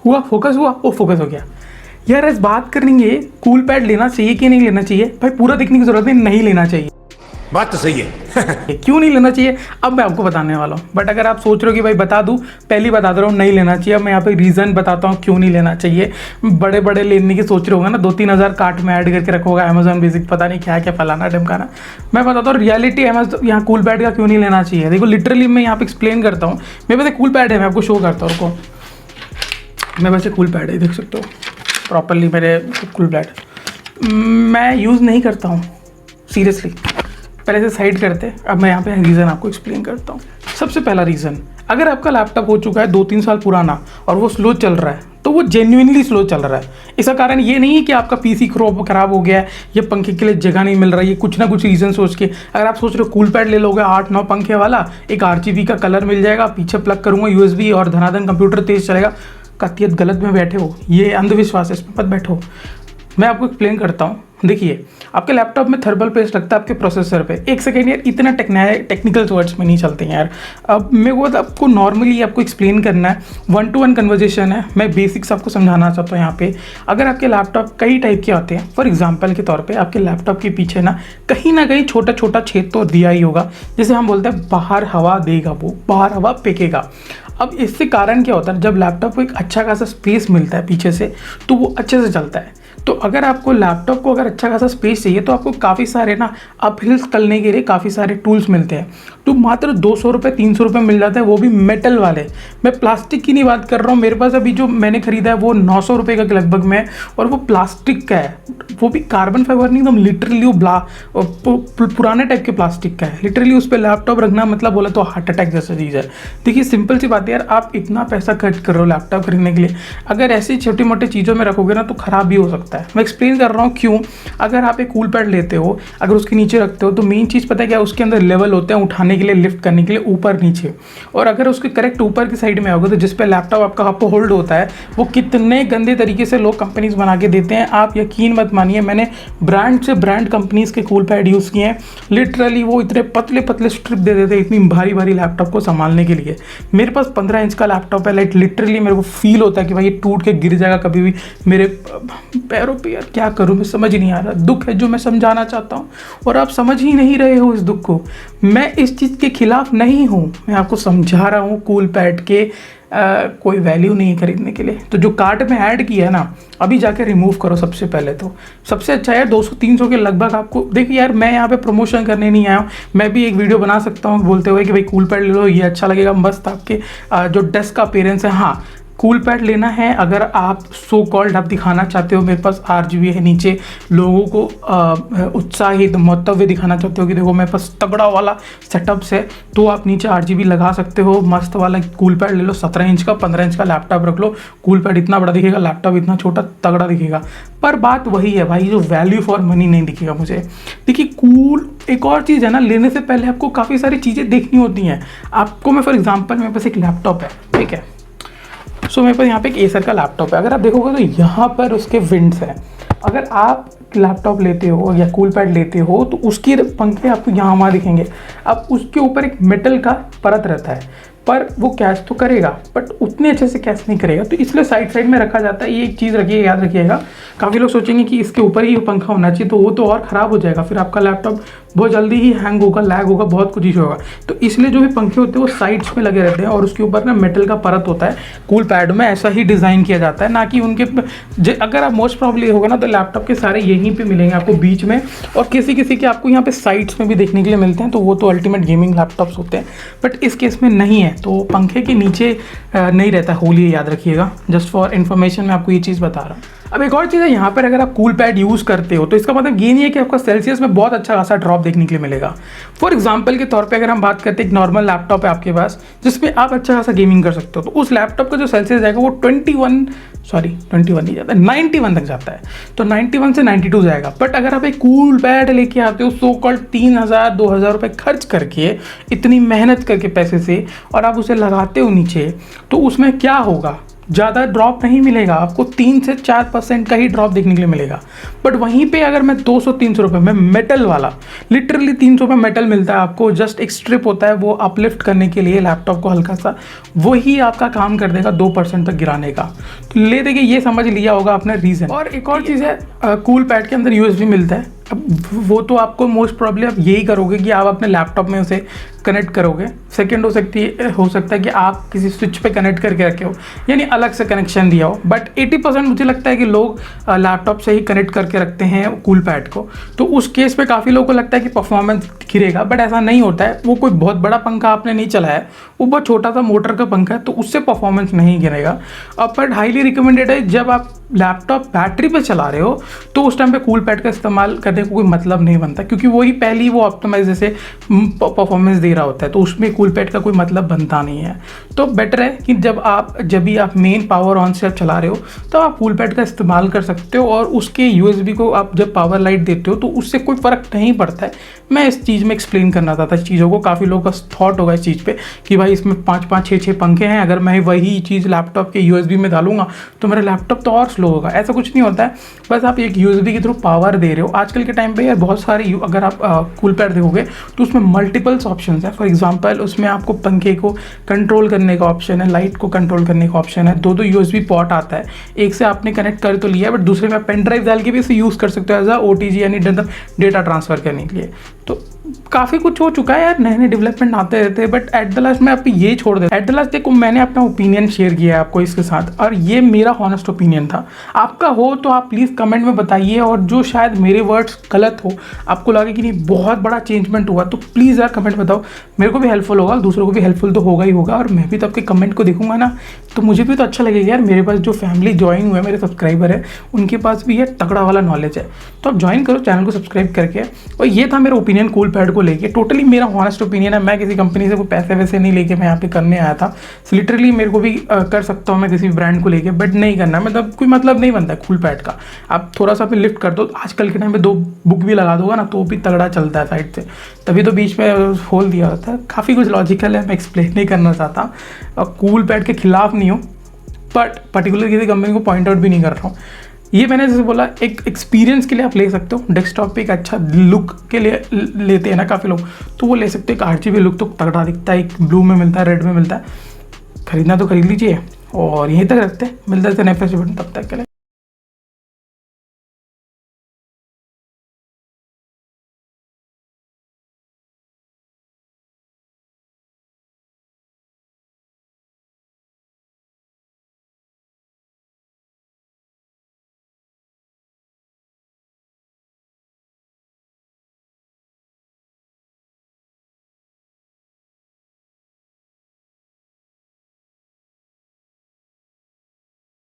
हुआ फोकस हुआ, ओ फोकस हो गया। यार इस बात करेंगे कूल पैड लेना चाहिए कि नहीं लेना चाहिए। भाई पूरा देखने की जरूरत नहीं लेना चाहिए, बात तो सही है। क्यों नहीं लेना चाहिए अब मैं आपको बताने वाला हूँ। बट अगर आप सोच रहे हो कि भाई बता दूँ, पहली बता दे रहा हूँ नहीं लेना चाहिए। अब मैं यहाँ पे रीज़न बताता हूँ क्यों नहीं लेना चाहिए। बड़े बड़े लेने की सोच रहे होगा ना, 2-3 हज़ार कार्ट में ऐड करके रखोगा अमेजॉन बेसिक, पता नहीं क्या क्या फलाना ढमकाना। मैं बताता हूँ रियलिटी अमेजॉन यहाँ कूल पैड का क्यों नहीं लेना चाहिए। देखो लिटरली मैं यहाँ पे एक्सप्लेन करता हूँ। मेरे पास कूल पैड है, मैं आपको शो करता हूँ। रुको, मेरे पास कूल पैड है, देख सकते हो प्रॉपरली मेरे कूल पैड। मैं यूज़ नहीं करता हूँ सीरियसली, पहले से साइड करते। अब मैं यहाँ पे रीज़न आपको एक्सप्लेन करता हूँ। सबसे पहला रीज़न, अगर आपका लैपटॉप हो चुका है 2-3 साल पुराना और वो स्लो चल रहा है तो वो जेन्युइनली स्लो चल रहा है। इसका कारण ये नहीं है कि आपका पीसी खराब हो गया है, ये पंखे के लिए जगह नहीं मिल रहा है, ये कुछ ना कुछ रीज़न सोच के। अगर आप सोच रहे हो कूल पैड ले लोगे 8-9 पंखे वाला, एक RGB का कलर मिल जाएगा, पीछे प्लग करूँगा USB और धनाधन कंप्यूटर तेज चलेगा, कतियत गलत में बैठे हो। ये अंधविश्वास है, इसमें मत बैठो। मैं आपको एक्सप्लेन करता हूँ। देखिए आपके लैपटॉप में थर्मल पेस्ट लगता है आपके प्रोसेसर पे। एक सेकेंड यार, इतना टेक्निकल वर्ड्स में नहीं चलते हैं यार। अब मेरे को आपको नॉर्मली आपको एक्सप्लेन करना है, 1-to-1 कन्वर्जेशन है। मैं बेसिक्स आपको समझाना चाहता हूँ यहाँ पे। अगर आपके लैपटॉप कई टाइप के आते हैं, फॉर एग्जाम्पल के तौर पर आपके लैपटॉप के पीछे ना कहीं छोटा छोटा छेद तो दिया ही होगा, जैसे हम बोलते हैं बाहर हवा देगा, वो बाहर हवा फेंकेगा। अब इससे कारण क्या होता है, जब लैपटॉप को एक अच्छा खासा स्पेस मिलता है पीछे से तो वो अच्छे से चलता है। तो अगर आपको लैपटॉप को अगर अच्छा खासा स्पेस चाहिए तो आपको काफ़ी सारे ना अपहिल्स करने के लिए काफ़ी सारे टूल्स मिलते हैं। तो मात्र 200 रुपये 300 रुपये मिल जाता है, वो भी मेटल वाले। मैं प्लास्टिक की नहीं बात कर रहा हूँ। मेरे पास अभी जो मैंने खरीदा है वो 900 रुपये का लगभग में, और वो प्लास्टिक का है, वो भी कार्बन फाइबर नहीं, एकदम लिटरली वो पुराने टाइप के प्लास्टिक का है। लिटरली उस पर लैपटॉप रखना मतलब बोला तो हार्ट अटैक जैसा चीज़ है। देखिए सिंपल सी बात है यार, आप इतना पैसा खर्च कर रहे हो लैपटॉप खरीदने के लिए, अगर ऐसी छोटी मोटी चीज़ों में रखोगे ना तो ख़राब भी हो सकता है। मैं एक्सप्लेन कर रहा हूँ क्यों। अगर आप एक कूल पैड लेते हो, अगर उसके नीचे रखते हो तो मेन चीज़ पता है क्या, उसके अंदर लेवल होते हैं उठाने के लिए, लिफ्ट करने के लिए ऊपर नीचे। और अगर उसके करेक्ट ऊपर की साइड में आओगे तो जिस पे लैपटॉप आपका आपको होल्ड होता है, वो कितने गंदे तरीके से लोग कंपनीज बना के देते हैं, आप यकीन मत मानिए। मैंने ब्रांड से ब्रांड कंपनीज के कूल पैड यूज़ किए हैं। लिटरली वो इतने पतले पतले स्ट्रिप दे देते हैं इतनी भारी भारी लैपटॉप को संभालने के लिए। मेरे पास 15 इंच का लैपटॉप है, लाइक लिटरली मेरे को फील होता है कि भाई ये टूट के गिर जाएगा कभी भी मेरे पैरों पे। यार क्या करूँ, मैं समझ नहीं आ रहा। दुख है जो मैं समझाना चाहता हूँ और आप समझ ही नहीं रहे हो इस दुख को। मैं इस चीज़ के खिलाफ नहीं हूँ, मैं आपको समझा रहा हूँ कूल पैड के कोई वैल्यू नहीं खरीदने के लिए। तो जो कार्ट में ऐड किया है ना, अभी जाके रिमूव करो सबसे पहले। तो सबसे अच्छा यार 200-300 के लगभग आपको। देखिए यार मैं यहाँ पे प्रमोशन करने नहीं आया हूँ, मैं भी एक वीडियो बना सकता हूँ बोलते हुए कि भाई कूल पैड ले लो, ये अच्छा लगेगा, मस्त आपके जो डेस्क का अपीयरेंस है। हाँ कूल पैड लेना है अगर आप सो कॉल्ड आप दिखाना चाहते हो, मेरे पास RGB है नीचे, लोगों को उत्साहित महत्व दिखाना चाहते हो कि देखो मेरे पास तगड़ा वाला सेटअप है, तो आप नीचे RGB लगा सकते हो। मस्त वाला कूल पैड ले लो, 17 इंच का, 15 इंच का लैपटॉप रख लो, कूल पैड इतना बड़ा दिखेगा, लैपटॉप इतना छोटा, तगड़ा दिखेगा। पर बात वही है भाई, जो वैल्यू फॉर मनी नहीं दिखेगा मुझे। देखिए कूल एक और चीज़ है ना, लेने से पहले आपको काफ़ी सारी चीज़ें देखनी होती हैं आपको। मैं फॉर एग्जाम्पल मेरे पास एक लैपटॉप है, ठीक है, सो मेरे पास यहाँ पे एक एसर का लैपटॉप है। अगर आप देखोगे तो यहाँ पर उसके विंड्स हैं। अगर आप लैपटॉप लेते हो या कूल पैड लेते हो तो उसके पंखे आपको यहाँ वहाँ दिखेंगे। अब उसके ऊपर एक मेटल का परत रहता है, पर वो कैच तो करेगा बट उतने अच्छे से कैच नहीं करेगा, तो इसलिए साइड में रखा जाता है। ये एक चीज़ रखिए, याद रखिएगा। काफ़ी लोग सोचेंगे कि इसके ऊपर ही पंखा होना चाहिए, तो वो तो और ख़राब हो जाएगा, फिर आपका लैपटॉप बहुत जल्दी ही हैंग होगा, लैग होगा, बहुत कुछ इशू होगा। तो इसलिए जो भी पंखे होते हैं वो साइड्स में लगे रहते हैं और उसके ऊपर ना मेटल का परत होता है। कूल पैड में ऐसा ही डिज़ाइन किया जाता है, ना कि उनके अगर आप मोस्ट प्रॉब्ली होगा ना तो लैपटॉप के सारे यहीं पे मिलेंगे आपको बीच में, और किसी किसी के आपको यहाँ पे साइड्स में भी देखने के लिए मिलते हैं, तो वो तो अल्टीमेट गेमिंग लैपटॉप्स होते हैं। बट इस केस में नहीं है, तो पंखे के नीचे नहीं रहता होल, ये याद रखिएगा। जस्ट फॉर इन्फॉर्मेशन मैं आपको ये चीज़ बता रहा हूँ। अब एक और चीज़ है, यहाँ पर अगर आप कूल पैड यूज़ करते हो तो इसका मतलब ये नहीं है कि आपका सेल्सियस में बहुत अच्छा खासा ड्रॉप देखने के लिए मिलेगा। फॉर एग्जांपल के तौर पे अगर हम बात करते हैं, एक नॉर्मल लैपटॉप है आपके पास जिसमें आप अच्छा खासा गेमिंग कर सकते हो, तो उस लैपटॉप का जो सेल्सियस जाएगा वो 21 नहीं जाता, 91 तक जाता है। तो 91 से 92 जाएगा। बट अगर आप एक कूल पैड लेके आते हो सो कॉल्ड 3,000-2,000 रुपये खर्च करके, इतनी मेहनत करके पैसे से, और आप उसे लगाते हो नीचे, तो उसमें क्या होगा, ज़्यादा ड्रॉप नहीं मिलेगा आपको, 3 से 4% का ही ड्रॉप देखने के लिए मिलेगा। बट वहीं पे अगर मैं 200-300 रुपये में मेटल वाला, लिटरली 300 रुपये मेटल मिलता है आपको, जस्ट एक स्ट्रिप होता है वो अपलिफ्ट करने के लिए लैपटॉप को हल्का सा, वही आपका काम कर देगा 2% तक गिराने का। तो ले देखिए, ये समझ लिया होगा आपने रीज़न। और एक और चीज़ है, कूल पैड के अंदर USB मिलता है। अब वो तो आपको मोस्ट प्रॉब्लम आप यही करोगे कि आप अपने लैपटॉप में उसे कनेक्ट करोगे। सेकंड हो सकता है कि आप किसी स्विच पे कनेक्ट करके रखे हो, यानी अलग से कनेक्शन दिया हो। बट 80% मुझे लगता है कि लोग लैपटॉप से ही कनेक्ट करके रखते हैं कूल पैड को। तो उस केस पे काफ़ी लोगों को लगता है कि परफॉर्मेंस गिरेगा, बट ऐसा नहीं होता है। वो कोई बहुत बड़ा पंखा आपने नहीं चलाया है, वो बहुत छोटा सा मोटर का पंखा है, तो उससे परफॉर्मेंस नहीं गिरेगा। बट हाईली रिकमेंडेड है, जब आप लैपटॉप बैटरी पे चला रहे हो तो उस टाइम पे कूल पैड का इस्तेमाल करने को कोई मतलब नहीं बनता, क्योंकि वही पहले ही वो ऑप्टिमाइज जैसे परफॉर्मेंस दे रहा होता है, तो उसमें कूल पैड का कोई मतलब बनता नहीं है। तो बेटर है कि जब भी आप मेन पावर ऑन से आप चला रहे हो तो आप कूल पैड का इस्तेमाल कर सकते हो। और उसके USB को आप जब पावर लाइट देते हो तो उससे कोई फ़र्क नहीं पड़ता है। मैं इस चीज़ में एक्सप्लेन करना चाहता इस चीज़ों को। काफ़ी लोगों का थॉट होगा इस चीज़ पे कि भाई इसमें 5-5 6-6 पंखे हैं, अगर मैं वही चीज़ लैपटॉप के USB में डालूंगा तो मेरा लैपटॉप तो और स्लो होगा। ऐसा कुछ नहीं होता है, बस आप एक USB के थ्रू पावर दे रहे हो। आजकल के टाइम पे यार बहुत सारे, अगर आप कूल पैड देखोगे तो उसमें मल्टीपल्स ऑप्शन है। फॉर एग्जांपल उसमें आपको पंखे को कंट्रोल करने का ऑप्शन है, लाइट को कंट्रोल करने का ऑप्शन है, 2 USB पोर्ट आता है। एक से आपने कनेक्ट कर तो लिया, बट दूसरे में पेन ड्राइव डाल के भी इसे यूज़ कर सकते हो एज OTG, यानी डेटा ट्रांसफ़र करने के लिए। तो काफ़ी कुछ हो चुका है यार, नए नए डेवलपमेंट आते रहते हैं। बट एट द लास्ट मैं आपको ये छोड़ देता, एट द लास्ट देखो मैंने अपना ओपिनियन शेयर किया है आपको इसके साथ, और ये मेरा हॉनेस्ट ओपिनियन था। आपका हो तो आप प्लीज़ कमेंट में बताइए, और जो शायद मेरे वर्ड्स गलत हो, आपको लगे कि नहीं बहुत बड़ा चेंजमेंट हुआ, तो प्लीज़ यार कमेंट बताओ। मेरे को भी हेल्पफुल होगा, दूसरों को भी हेल्पफुल तो होगा ही होगा। और मैं भी तो आपके कमेंट को देखूंगा ना, तो मुझे भी तो अच्छा लगेगा यार। मेरे पास जो फैमिली ज्वाइन हुए, मेरे सब्सक्राइबर है, उनके पास भी ये तगड़ा वाला नॉलेज है। तो आप ज्वाइन करो चैनल को सब्सक्राइब करके। और ये था मेरा ओपिनियन कूल पैड को लेके, टोटली मेरा हॉनेस्ट ओपिनियन है। मैं किसी कंपनी से कोई पैसे वैसे नहीं लेके मैं यहाँ पे करने आया था। लिटरली मेरे को भी कर सकता हूँ मैं किसी ब्रांड को लेके, बट नहीं करना, मतलब कोई मतलब नहीं बनता है कूल पैड का। आप थोड़ा सा भी लिफ्ट कर दो, आजकल के टाइम पे 2 बुक भी लगा दोगा ना तो भी तगड़ा चलता है साइड से, तभी तो बीच में होल दिया होता है। काफ़ी कुछ लॉजिकल है, मैं एक्सप्लेन नहीं करना चाहता। और कूल पैड के खिलाफ नहीं हूँ, बट पर्टिकुलर किसी कंपनी को पॉइंट आउट भी नहीं कर रहा हूँ। ये मैंने जैसे बोला, एक एक्सपीरियंस के लिए आप ले सकते हो। डेस्कटॉप पे एक अच्छा लुक के लिए लेते हैं ना काफ़ी लोग, तो वो ले सकते हैं। एक RGB लुक तो तगड़ा दिखता है, एक ब्लू में मिलता है, रेड में मिलता है। खरीदना तो खरीद लीजिए, और यहीं तक रखते हैं। मिलता है नेक्स्ट वीडियो, तब तक के लिए।